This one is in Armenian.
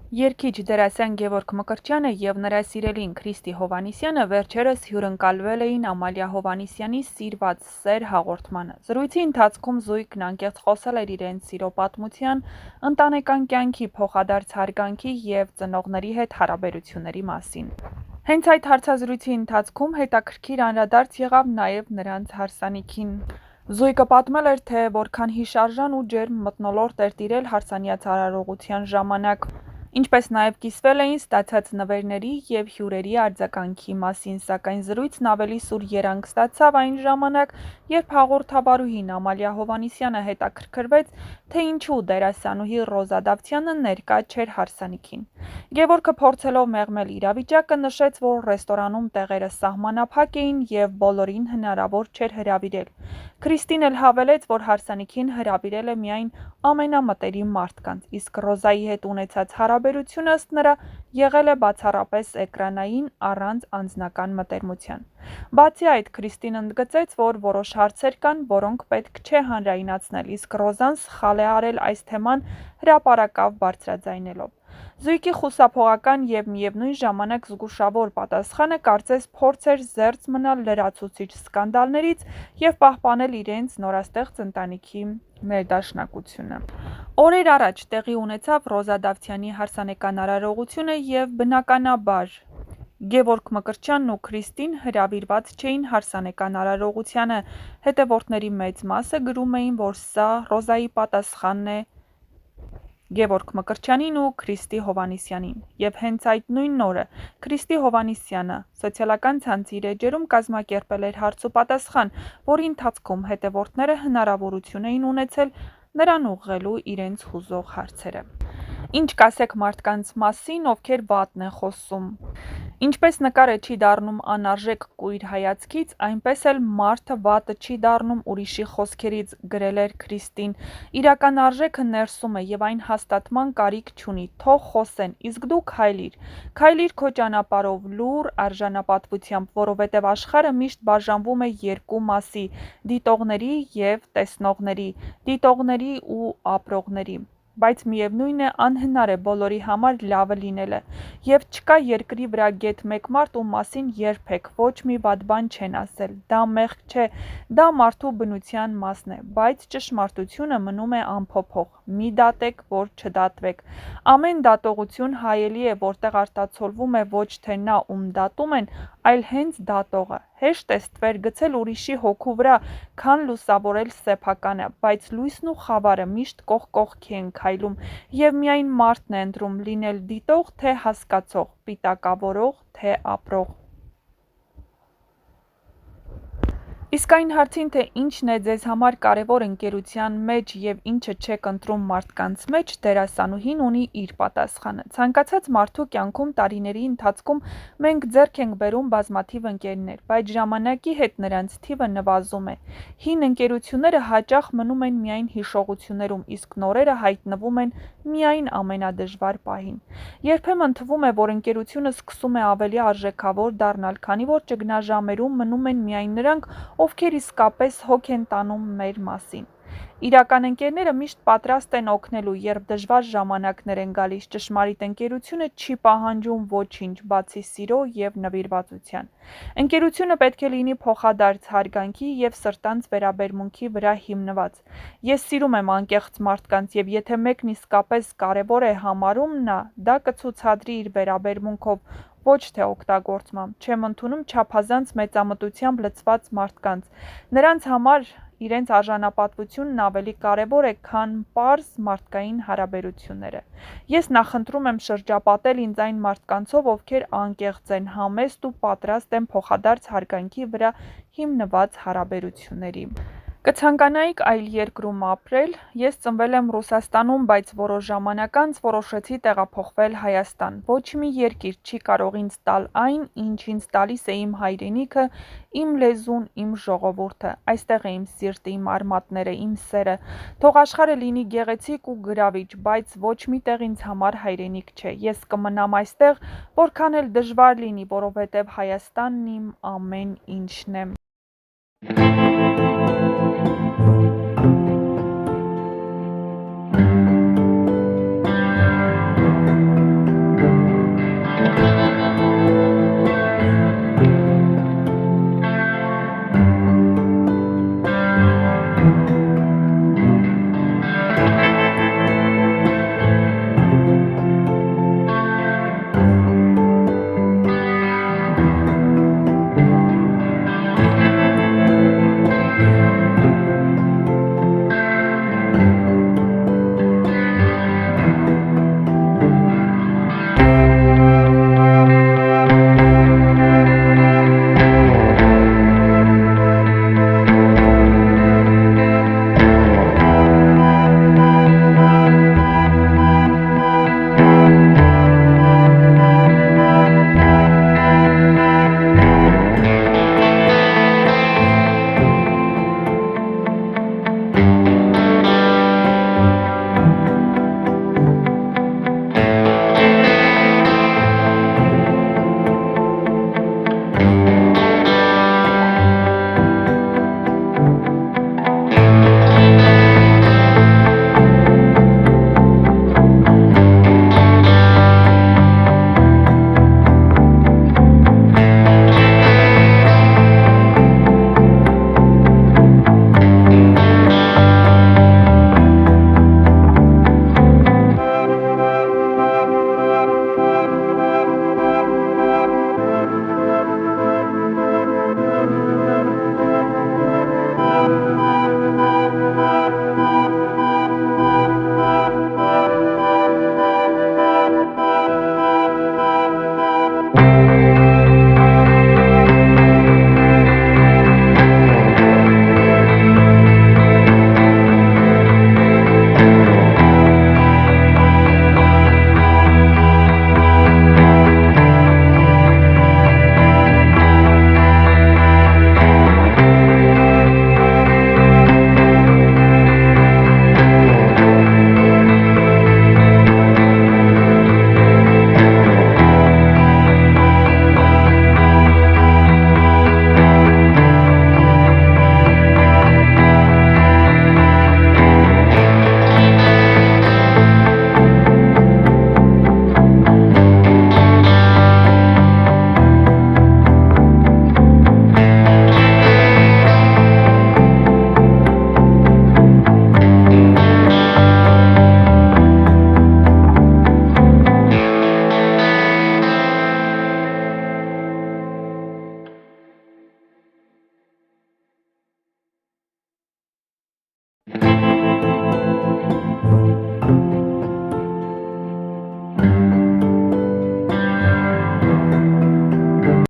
Երգիչ դերասան Գևորգ Մկրտչյանը և նրա սիրելին Քրիստի Հովհաննիսյանը վերջերս հյուրընկալվել էին Ամալիա Հովհաննիսյանի «Սիրված սեր» հաղորդմանը։ Զրույցի ընթացքում զույգն անկեղծ խոսել էր իրենց սիրո պատմության, ընտանեկան կյանքի փոխադարձ հարգանքի և ծնողների հետ հարաբերությունների մասին։ Հենց այդ հարցազրույցի ընթացքում հետաքրքիր անդրադարձ եղավ նաև նրանց հարսանիքին։ Զույգը պատմել էր, թե որքան հիշարժան ու ջերմ մթնոլորտ էր տիրել հարսանյաց արարողության ժամանակ, ինչպես նաև կիսվել էին ստացած նվերների և հյուրերի արձագանքի մասին, սակայն զրույցն ավելի սուր երանգ ստացավ այն ժամանակ, երբ հաղորդավարուհին Ամալիա Հովհաննիսյանը հետաքրքրվեց, թե ինչու դերասանուհի Ռոզա Դավթյանը ներկա չէր հարսանիքին։ Գևորգը փորձելով մեղմել իրավիճակը նշեց, որ ռեստորանում տեղերը սահմանափակ էին և բոլորին հնարավոր չէր հրավիրել։ Քրիստին էլ հավելեց, որ հարսանիքին հրավիրել է միայն ամենամտերիմ մարդկանց, իսկ Ռոզայի հետ ունեցած հարաբերությունը ըստ նրա եղել է բացառապես էկրանային, առանց անձնական մտերմության։ Բացի այդ, Քրիստին ընդգծեց, որ որոշ հարցեր կան, որոնք պետք չէ հանրայնացնել, իսկ Ռոզան սխալ է արել այս թեման հրապարակավ բարձրաձայնելով։ Զույգի խուսափողական և միևնույն ժամանակ զգուշավոր պատասխանը կարծես փորձ էր զերծ մնալ լրացուցիչ սկանդալներից և պահպանել իրենց նորաստեղծ ընտանիքի ներդաշնակությունը։ Օրեր առաջ տեղի ունեցավ Ռոզա Դավթյանի հարսանեկան արարողությունը և բնականաբար Գևորգ Մկրտչյանն ու Քրիստին հրավիրված չէին հարսանեկան արարողությանը։ Հետևորդների մեծ մասը գրում էին, որ սա Ռոզայի պատասխանն է Գևորգ Մկրտչյանին ու Քրիստի Հովհաննիսյանին։ Եվ հենց այդ նույն օրը Քրիստի Հովհաննիսյանը սոցիալական ցանցի իր էջերում կազմակերպել էր հարց ու պատասխան, որի ընթացքում հետևորդները հնարավորություն էին ունեցել նրան ուղղելու իրենց հուզող հարցերը։ Ինչ կասեք մարդկանց մասին, ովքեր վատն են խոսում։ Ինչպես նկարը չի դառնում անարժեք կույր հայացքից, այնպես էլ մարդը վատը չի դառնում ուրիշի խոսքերից, գրել էր Քրիստին։ Իրական արժեքը ներսում է և այն հաստատման կարիք չունի, թող խոսեն, իսկ դու քայլիր քո ճանապարհով լուռ արժանապատվությամբ, որովհետև աշխարհը միշտ բաժանվում է երկու մասի՝ դիտողների և տեսնողների, դիտողների ու ապրողների։ Բայց միևնույն է, անհնար է բոլորի համար լավը լինելը, և չկա երկրի վրա գեթ մեկ մարդ, ում մասին երբեք ոչ մի վատ բան չեն ասել։ Դա մեղք չէ, դա մարդու բնության մասն է, բայց ճշմարտությունը մնում է անփոփոխ։ Մի դատեք, որ չդատվեք։ Ամեն դատողություն հայելի է, որտեղ արտացոլվում է ոչ թե նա, ում դատում են, այլ հենց դատողը։ Հեշտ է ստվեր գցել ուրիշի հոգու վրա, քան լուսավորել սեփականը, բայց լույսն ու խավարը միշտ կողք կողքի են քայլում, և միայն մարդն է ընտրում լինել դիտող, թե հասկացող, պիտակավորող, թե ապրող։ Իսկ այն հարցին, թե ինչն է ձեզ համար կարևոր ընկերության մեջ և ինչը չեք ընտրում մարդկանց մեջ, դերասանուհին ունի իր պատասխանը։ Ցանկացած մարդու կյանքում տարիների ընթացքում մենք ձեռք ենք բերում բազմաթիվ ընկերներ, բայց ժամանակի հետ նրանց թիվը նվազում է։ Հին ընկերությունները հաճախ մնում են միայն հիշողություններում, իսկ նորերը հայտնվում են միայն ամենադժվար պահին։ Երբեմն թվում է, որ ընկերությունը սկսում է ավելի արժեքավոր դառնալ, քանի որ ճգնաժամերում մնում են միայն նրանք, ովքեր իսկապես հոգ են տանում մեր մասին։ Իրական ընկերները միշտ պատրաստ են օգնելու, երբ դժվար ժամանակներ են գալիս։ Ճշմարիտ ընկերությունը չի պահանջում ոչինչ, բացի սիրո և նվիրվածության։ Ընկերությունը պետք է լինի փոխադարձ հարգանքի և սրտանց վերաբերմունքի վրա հիմնված։ Ես սիրում եմ անկեղծ մարդկանց, և եթե մեկն իսկապես կարևոր է համարում նա, դա կցուցադրի իր վերաբերմունքով, ոչ թե օգտագործմամբ։ Չեմ ընդունում չափազանց մեծամտությամբ լցված մարդկանց։ Նրանց համար իրենց արժանապատվությունն ավելի կարևոր է, քան պարզ մարդկային հարաբերությունները։ Ես նախընտրում եմ շրջապատել ինձ այն մարդկանցով, ովքեր անկեղծ են, համեստ ու պատրաստ են փոխադարձ հարգանքի վրա հիմնված հարաբերությունների։ Կցանկանայիք այլ երկրում ապրել։ Ես ծնվել եմ Ռուսաստանում, բայց որոշ ժամանակ անց որոշեցի տեղափոխվել Հայաստան։ Ոչ մի երկիր չի կարող ինձ տալ այն, ինչ ինձ տալիս է իմ հայրենիքը, իմ լեզուն, իմ ժողովուրդը։ Այստեղ է իմ սիրտը, իմ արմատները, իմ սերը։ Թող աշխարհը լինի գեղեցիկ ու գրավիչ, բայց ոչ մի տեղ ինձ համար հայրենիք չէ։ Ես կմնամ այստեղ, որքան էլ դժվար լինի, որովհետև Հայաստանն իմ ամեն ինչն է։